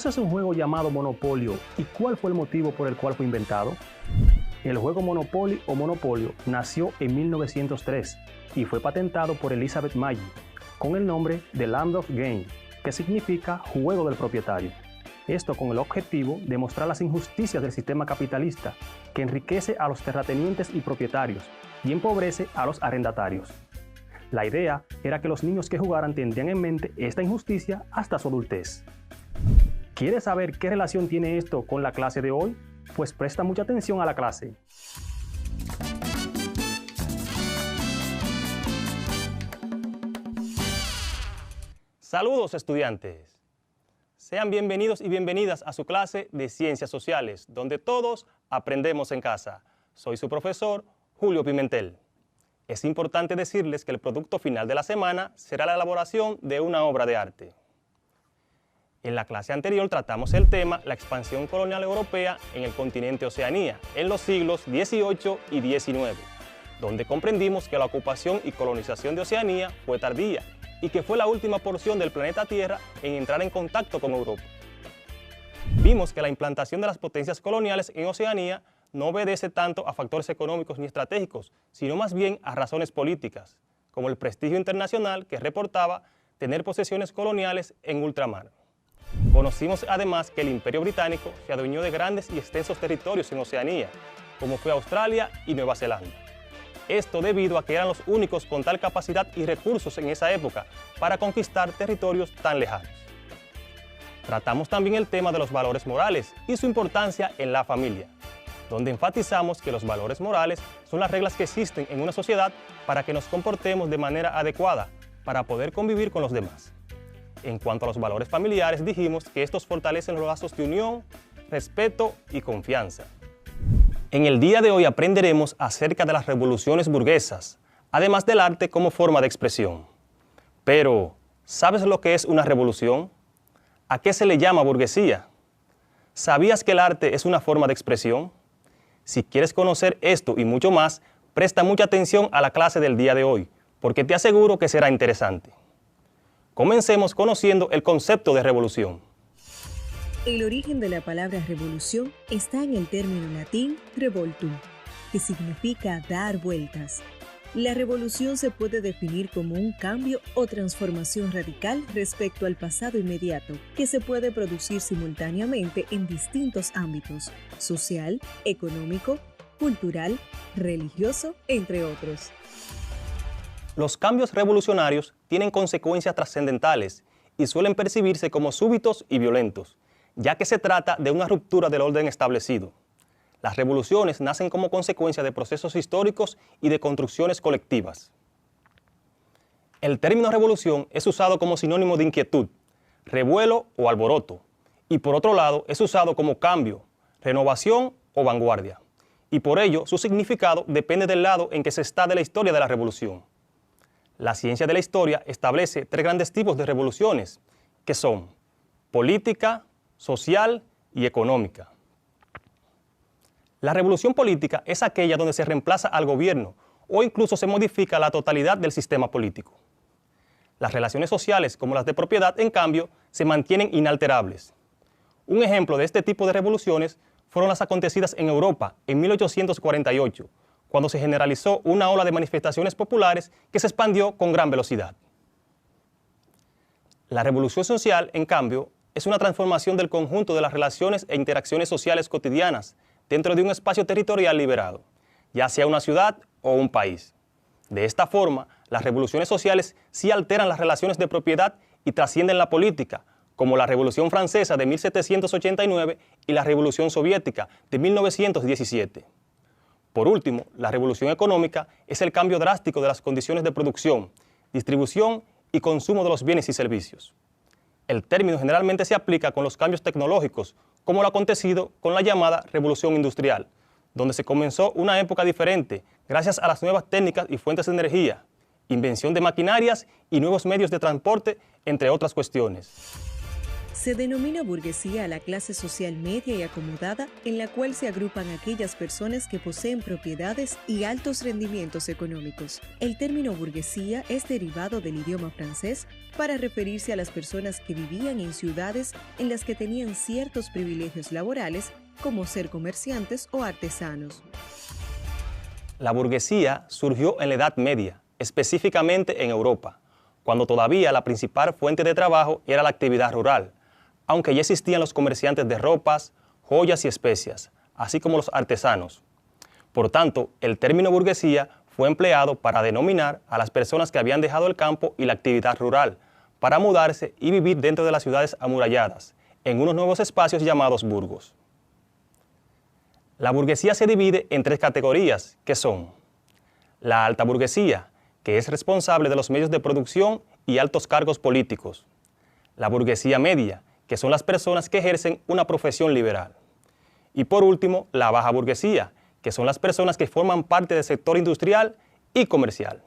¿Conoces un juego llamado Monopolio y cuál fue el motivo por el cual fue inventado? El juego Monopoly o Monopolio nació en 1903 y fue patentado por Elizabeth Magie con el nombre de Land of Game, que significa juego del propietario. Esto con el objetivo de mostrar las injusticias del sistema capitalista, que enriquece a los terratenientes y propietarios y empobrece a los arrendatarios. La idea era que los niños que jugaran tendrían en mente esta injusticia hasta su adultez. ¿Quieres saber qué relación tiene esto con la clase de hoy? Pues presta mucha atención a la clase. Saludos, estudiantes. Sean bienvenidos y bienvenidas a su clase de Ciencias Sociales, donde todos aprendemos en casa. Soy su profesor, Julio Pimentel. Es importante decirles que el producto final de la semana será la elaboración de una obra de arte. En la clase anterior tratamos el tema la expansión colonial europea en el continente Oceanía en los siglos XVIII y XIX, donde comprendimos que la ocupación y colonización de Oceanía fue tardía y que fue la última porción del planeta Tierra en entrar en contacto con Europa. Vimos que la implantación de las potencias coloniales en Oceanía no obedece tanto a factores económicos ni estratégicos, sino más bien a razones políticas, como el prestigio internacional que reportaba tener posesiones coloniales en ultramar. Conocimos además que el Imperio Británico se adueñó de grandes y extensos territorios en Oceanía, como fue Australia y Nueva Zelanda. Esto debido a que eran los únicos con tal capacidad y recursos en esa época para conquistar territorios tan lejanos. Tratamos también el tema de los valores morales y su importancia en la familia, donde enfatizamos que los valores morales son las reglas que existen en una sociedad para que nos comportemos de manera adecuada para poder convivir con los demás. En cuanto a los valores familiares, dijimos que estos fortalecen los lazos de unión, respeto y confianza. En el día de hoy aprenderemos acerca de las revoluciones burguesas, además del arte como forma de expresión. Pero, ¿sabes lo que es una revolución? ¿A qué se le llama burguesía? ¿Sabías que el arte es una forma de expresión? Si quieres conocer esto y mucho más, presta mucha atención a la clase del día de hoy, porque te aseguro que será interesante. Comencemos conociendo el concepto de revolución. El origen de la palabra revolución está en el término latín revoltum, que significa dar vueltas. La revolución se puede definir como un cambio o transformación radical respecto al pasado inmediato, que se puede producir simultáneamente en distintos ámbitos: social, económico, cultural, religioso, entre otros. Los cambios revolucionarios tienen consecuencias trascendentales y suelen percibirse como súbitos y violentos, ya que se trata de una ruptura del orden establecido. Las revoluciones nacen como consecuencia de procesos históricos y de construcciones colectivas. El término revolución es usado como sinónimo de inquietud, revuelo o alboroto, y por otro lado es usado como cambio, renovación o vanguardia, y por ello su significado depende del lado en que se está de la historia de la revolución. La ciencia de la historia establece tres grandes tipos de revoluciones, que son política, social y económica. La revolución política es aquella donde se reemplaza al gobierno o incluso se modifica la totalidad del sistema político. Las relaciones sociales, como las de propiedad, en cambio, se mantienen inalterables. Un ejemplo de este tipo de revoluciones fueron las acontecidas en Europa en 1848, cuando se generalizó una ola de manifestaciones populares que se expandió con gran velocidad. La revolución social, en cambio, es una transformación del conjunto de las relaciones e interacciones sociales cotidianas dentro de un espacio territorial liberado, ya sea una ciudad o un país. De esta forma, las revoluciones sociales sí alteran las relaciones de propiedad y trascienden la política, como la Revolución Francesa de 1789 y la Revolución Soviética de 1917. Por último, la revolución económica es el cambio drástico de las condiciones de producción, distribución y consumo de los bienes y servicios. El término generalmente se aplica con los cambios tecnológicos, como lo acontecido con la llamada Revolución Industrial, donde se comenzó una época diferente gracias a las nuevas técnicas y fuentes de energía, invención de maquinarias y nuevos medios de transporte, entre otras cuestiones. Se denomina burguesía a la clase social media y acomodada en la cual se agrupan aquellas personas que poseen propiedades y altos rendimientos económicos. El término burguesía es derivado del idioma francés para referirse a las personas que vivían en ciudades en las que tenían ciertos privilegios laborales, como ser comerciantes o artesanos. La burguesía surgió en la Edad Media, específicamente en Europa, cuando todavía la principal fuente de trabajo era la actividad rural, aunque ya existían los comerciantes de ropas, joyas y especias, así como los artesanos. Por tanto, el término burguesía fue empleado para denominar a las personas que habían dejado el campo y la actividad rural para mudarse y vivir dentro de las ciudades amuralladas, en unos nuevos espacios llamados burgos. La burguesía se divide en tres categorías, que son la alta burguesía, que es responsable de los medios de producción y altos cargos políticos; la burguesía media, que son las personas que ejercen una profesión liberal; y por último, la baja burguesía, que son las personas que forman parte del sector industrial y comercial.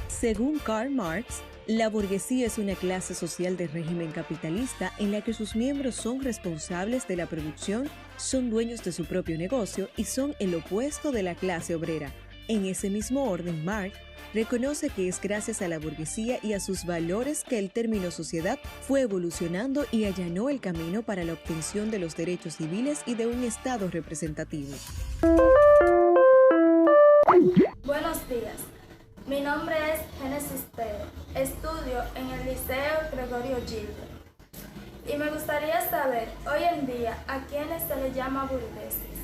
Según Karl Marx, la burguesía es una clase social de régimen capitalista en la que sus miembros son responsables de la producción, son dueños de su propio negocio y son el opuesto de la clase obrera. En ese mismo orden, Marx reconoce que es gracias a la burguesía y a sus valores que el término sociedad fue evolucionando y allanó el camino para la obtención de los derechos civiles y de un Estado representativo. Buenos días, mi nombre es Génesis Teo, estudio en el Liceo Gregorio Gilbert y me gustaría saber hoy en día a quiénes se les llama burgueses.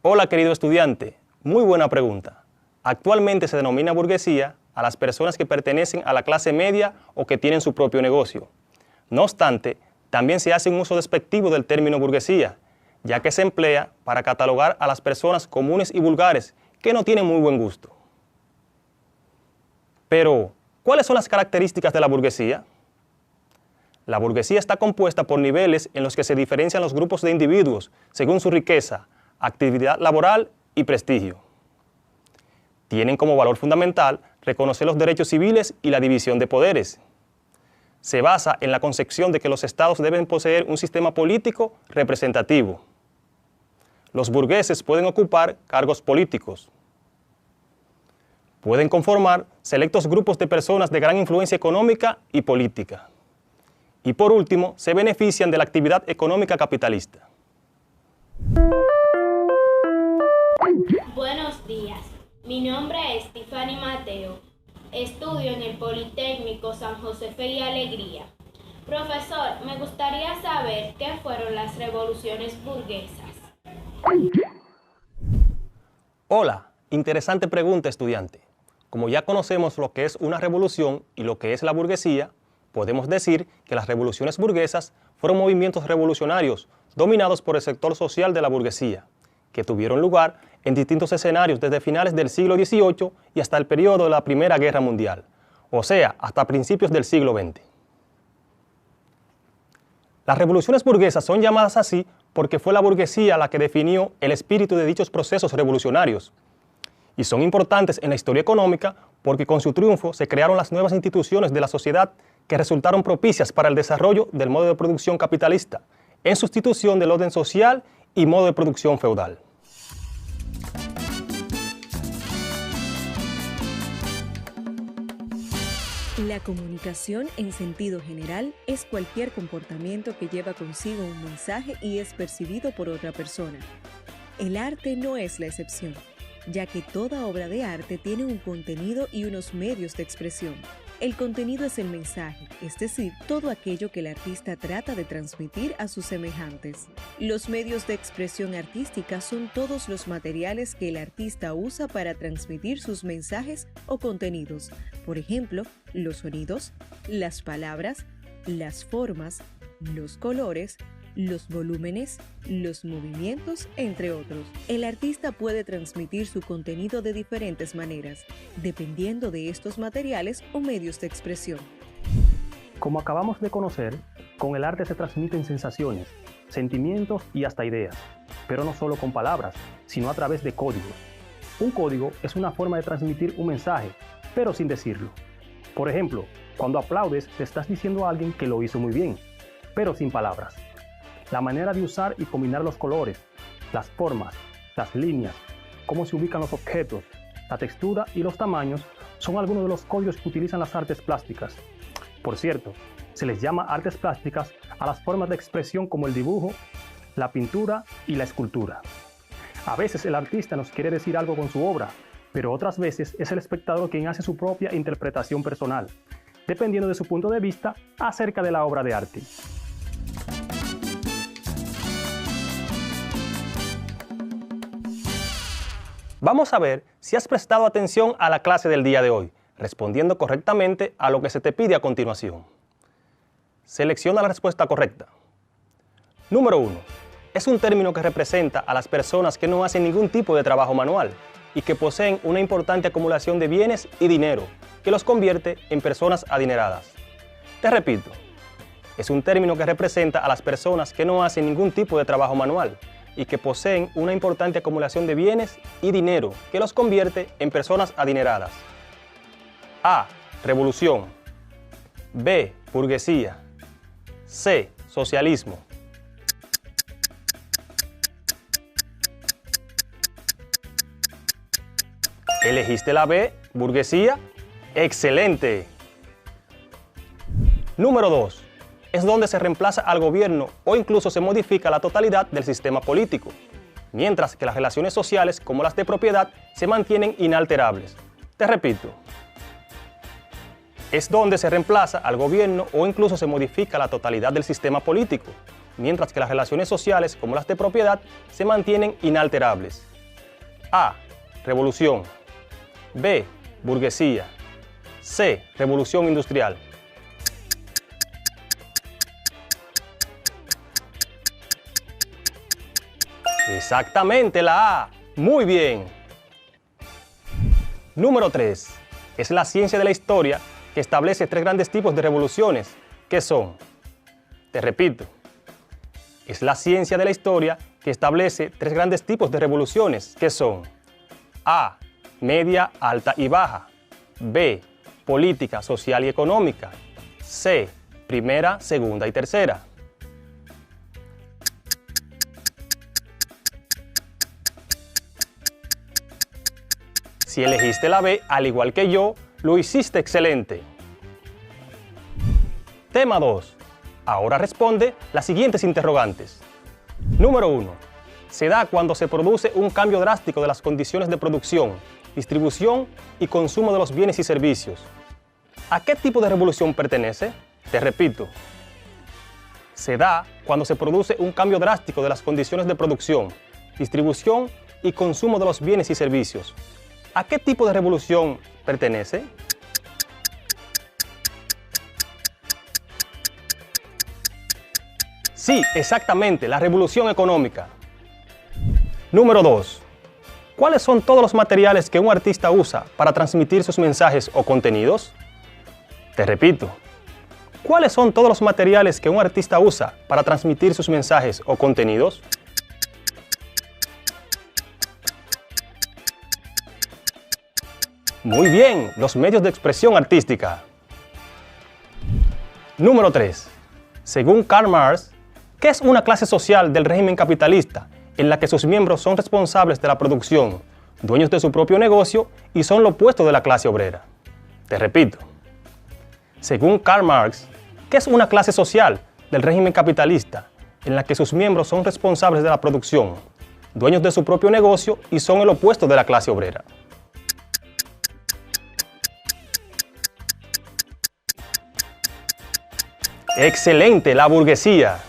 Hola querido estudiante, muy buena pregunta. Actualmente se denomina burguesía a las personas que pertenecen a la clase media o que tienen su propio negocio. No obstante, también se hace un uso despectivo del término burguesía, ya que se emplea para catalogar a las personas comunes y vulgares que no tienen muy buen gusto. Pero, ¿cuáles son las características de la burguesía? La burguesía está compuesta por niveles en los que se diferencian los grupos de individuos según su riqueza, actividad laboral y prestigio. Tienen como valor fundamental reconocer los derechos civiles y la división de poderes. Se basa en la concepción de que los estados deben poseer un sistema político representativo. Los burgueses pueden ocupar cargos políticos. Pueden conformar selectos grupos de personas de gran influencia económica y política. Y por último, se benefician de la actividad económica capitalista. Buenos días. Mi nombre es Tiffany Mateo. Estudio en el Politécnico San Josefe y Alegría. Profesor, me gustaría saber qué fueron las revoluciones burguesas. Hola, interesante pregunta, estudiante. Como ya conocemos lo que es una revolución y lo que es la burguesía, podemos decir que las revoluciones burguesas fueron movimientos revolucionarios dominados por el sector social de la burguesía, que tuvieron lugar en distintos escenarios desde finales del siglo XVIII y hasta el periodo de la Primera Guerra Mundial, o sea, hasta principios del siglo XX. Las revoluciones burguesas son llamadas así porque fue la burguesía la que definió el espíritu de dichos procesos revolucionarios, y son importantes en la historia económica porque con su triunfo se crearon las nuevas instituciones de la sociedad que resultaron propicias para el desarrollo del modo de producción capitalista, en sustitución del orden social y modo de producción feudal. La comunicación en sentido general es cualquier comportamiento que lleva consigo un mensaje y es percibido por otra persona. El arte no es la excepción, ya que toda obra de arte tiene un contenido y unos medios de expresión. El contenido es el mensaje, es decir, todo aquello que el artista trata de transmitir a sus semejantes. Los medios de expresión artística son todos los materiales que el artista usa para transmitir sus mensajes o contenidos. Por ejemplo, los sonidos, las palabras, las formas, los colores, los volúmenes, los movimientos, entre otros. El artista puede transmitir su contenido de diferentes maneras, dependiendo de estos materiales o medios de expresión. Como acabamos de conocer, con el arte se transmiten sensaciones, sentimientos y hasta ideas, pero no solo con palabras, sino a través de códigos. Un código es una forma de transmitir un mensaje, pero sin decirlo. Por ejemplo, Cuando aplaudes, te estás diciendo a alguien que lo hizo muy bien, pero sin palabras. La manera de usar y combinar los colores, las formas, las líneas, cómo se ubican los objetos, la textura y los tamaños son algunos de los códigos que utilizan las artes plásticas. Por cierto, se les llama artes plásticas a las formas de expresión como el dibujo, la pintura y la escultura. A veces el artista nos quiere decir algo con su obra, pero otras veces es el espectador quien hace su propia interpretación personal, dependiendo de su punto de vista acerca de la obra de arte. Vamos a ver si has prestado atención a la clase del día de hoy, respondiendo correctamente a lo que se te pide a continuación. Selecciona la respuesta correcta. Número 1. Es un término que representa a las personas que no hacen ningún tipo de trabajo manual y que poseen una importante acumulación de bienes y dinero que los convierte en personas adineradas. Te repito, es un término que representa a las personas que no hacen ningún tipo de trabajo manual y que poseen una importante acumulación de bienes y dinero que los convierte en personas adineradas. A. Revolución. B. Burguesía. C. Socialismo. ¿Elegiste la B, burguesía? ¡Excelente! Número 2. Es donde se reemplaza al gobierno o incluso se modifica la totalidad del sistema político, mientras que las relaciones sociales, como las de propiedad, se mantienen inalterables. Te repito. Es donde se reemplaza al gobierno o incluso se modifica la totalidad del sistema político, mientras que las relaciones sociales, como las de propiedad, se mantienen inalterables. A. Revolución. B. Burguesía. C. Revolución industrial. Exactamente, la A. Muy bien. Número 3. Es la ciencia de la historia que establece 3 grandes tipos de revoluciones, que son, te repito, es la ciencia de la historia que establece 3 grandes tipos de revoluciones, que son A. Media, alta y baja. B. Política, social y económica. C. Primera, segunda y tercera. Si elegiste la B, al igual que yo, lo hiciste excelente. Tema 2. Ahora responde las siguientes interrogantes. Número 1. Se da cuando se produce un cambio drástico de las condiciones de producción, distribución y consumo de los bienes y servicios. ¿A qué tipo de revolución pertenece? Te repito. Se da cuando se produce un cambio drástico de las condiciones de producción, distribución y consumo de los bienes y servicios. ¿A qué tipo de revolución pertenece? Sí, exactamente, la revolución económica. Número 2. ¿Cuáles son todos los materiales que un artista usa para transmitir sus mensajes o contenidos? Te repito. ¿Cuáles son todos los materiales que un artista usa para transmitir sus mensajes o contenidos? Muy bien, los medios de expresión artística. Número 3. Según Karl Marx, ¿qué es una clase social del régimen capitalista en la que sus miembros son responsables de la producción, dueños de su propio negocio y son lo opuesto de la clase obrera? Te repito. Según Karl Marx, ¿qué es una clase social del régimen capitalista en la que sus miembros son responsables de la producción, dueños de su propio negocio y son el opuesto de la clase obrera? ¡Excelente! La burguesía.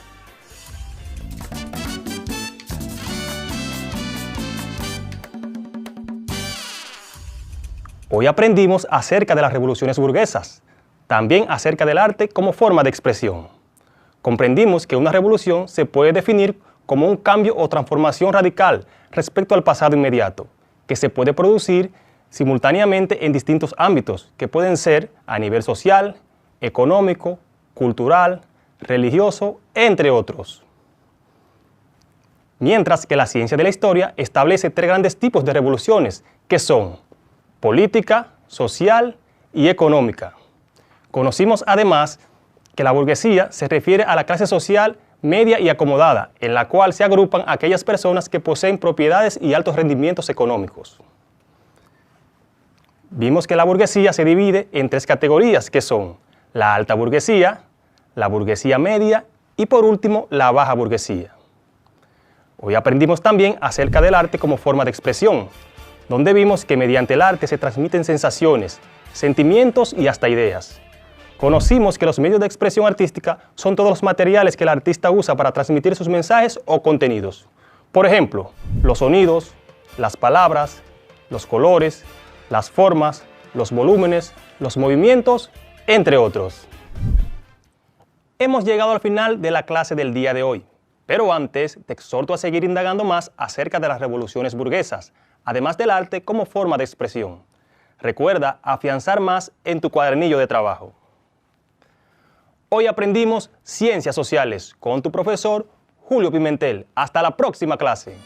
Hoy aprendimos acerca de las revoluciones burguesas, también acerca del arte como forma de expresión. Comprendimos que una revolución se puede definir como un cambio o transformación radical respecto al pasado inmediato, que se puede producir simultáneamente en distintos ámbitos, que pueden ser a nivel social, económico, cultural, religioso, entre otros. Mientras que la ciencia de la historia establece 3 grandes tipos de revoluciones, que son política, social y económica. Conocimos además que la burguesía se refiere a la clase social media y acomodada, en la cual se agrupan aquellas personas que poseen propiedades y altos rendimientos económicos. Vimos que la burguesía se divide en 3 categorías, que son la alta burguesía, la burguesía media y por último la baja burguesía. Hoy aprendimos también acerca del arte como forma de expresión, donde vimos que mediante el arte se transmiten sensaciones, sentimientos y hasta ideas. Conocimos que los medios de expresión artística son todos los materiales que el artista usa para transmitir sus mensajes o contenidos. Por ejemplo, los sonidos, las palabras, los colores, las formas, los volúmenes, los movimientos, entre otros. Hemos llegado al final de la clase del día de hoy, pero antes te exhorto a seguir indagando más acerca de las revoluciones burguesas, además del arte como forma de expresión. Recuerda afianzar más en tu cuadernillo de trabajo. Hoy aprendimos Ciencias Sociales con tu profesor Julio Pimentel. Hasta la próxima clase.